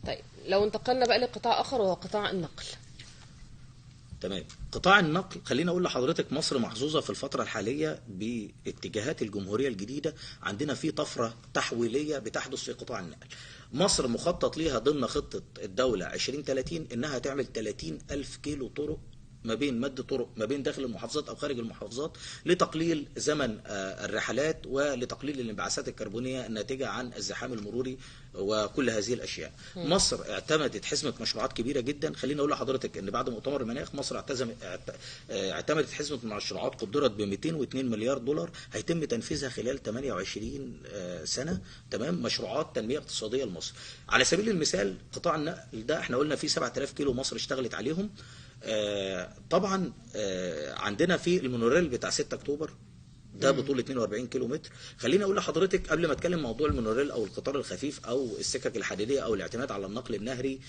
طيب لو انتقلنا بقى لقطاع اخر وهو قطاع النقل. تمام. قطاع النقل، خليني اقول لحضرتك مصر محظوظه في الفتره الحاليه باتجاهات الجمهوريه الجديده. عندنا في طفره تحويليه بتحدث في قطاع النقل. مصر مخطط ليها ضمن خطه الدوله 2030 انها تعمل 30 الف كيلو طرق، ما بين مد طرق ما بين داخل المحافظات او خارج المحافظات، لتقليل زمن الرحلات ولتقليل الانبعاثات الكربونيه الناتجه عن الزحام المروري وكل هذه الاشياء. مصر اعتمدت حزمه مشروعات كبيره جدا. خليني اقول لحضرتك ان بعد مؤتمر المناخ مصر اعتمدت حزمه مشروعات قدرت ب 202 مليار دولار هيتم تنفيذها خلال 28 سنه. تمام. مشروعات تنميه اقتصاديه لمصر. على سبيل المثال قطاع النقل ده احنا قلنا فيه 7000 كيلو مصر اشتغلت عليهم. طبعا عندنا في المونوريل بتاع 6 اكتوبر ده بطول 42 كيلو متر. خليني اقول لحضرتك قبل ما اتكلم موضوع المونوريل او القطار الخفيف او السكك الحديديه او الاعتماد على النقل النهري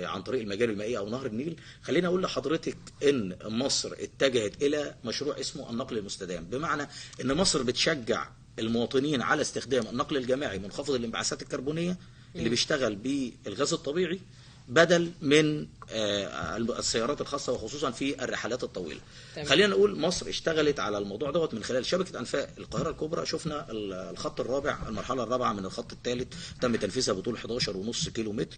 عن طريق المجاري المائيه او نهر النيل، خليني اقول لحضرتك ان مصر اتجهت الى مشروع اسمه النقل المستدام، بمعنى ان مصر بتشجع المواطنين على استخدام النقل الجماعي منخفض الانبعاثات الكربونيه اللي بيشتغل بالغاز الطبيعي بدل من السيارات الخاصة وخصوصا في الرحلات الطويلة. تمام. خلينا نقول مصر اشتغلت على الموضوع دوت من خلال شبكة أنفاق القاهرة الكبرى. شفنا الخط الرابع، المرحلة الرابعة من الخط الثالث تم تنفيذها بطول 11.5 كيلو متر.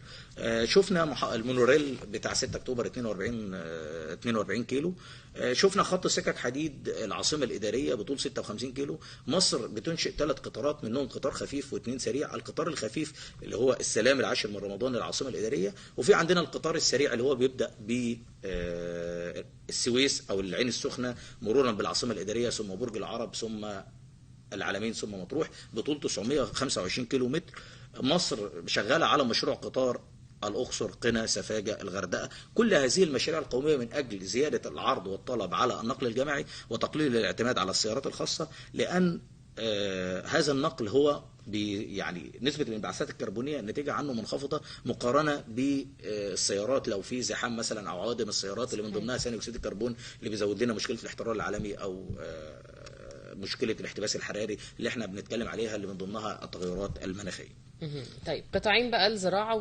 شفنا المونوريل بتاع 6 أكتوبر 42 كيلو. شفنا خط سكك حديد العاصمة الإدارية بطول 56 كيلو. مصر بتنشئ 3 قطارات، منهم قطار خفيف و2 سريع. القطار الخفيف اللي هو السلام العاشر من رمضان للعاصمة الإدارية، وفي عندنا القطار السريع اللي هو بيبدأ بالسويس أو العين السخنة مرورا بالعاصمة الإدارية ثم برج العرب ثم العلمين ثم مطروح بطول 925 كيلو متر. مصر شغالة على مشروع قطار الأقصر قنا سفاجة الغردقة. كل هذه المشاريع القومية من أجل زيادة العرض والطلب على النقل الجماعي وتقليل الاعتماد على السيارات الخاصة، لأن هذا النقل هو يعني نسبة الانبعاثات الكربونية الناتجة عنه منخفضة مقارنة بالسيارات لو في زحام مثلا أو عوادم السيارات اللي من ضمنها ثاني أكسيد الكربون اللي بيزود لنا مشكلة الاحترار العالمي أو مشكلة الاحتباس الحراري اللي احنا بنتكلم عليها اللي من ضمنها التغيرات المناخية. طيب قطاعين بقى، الزراعة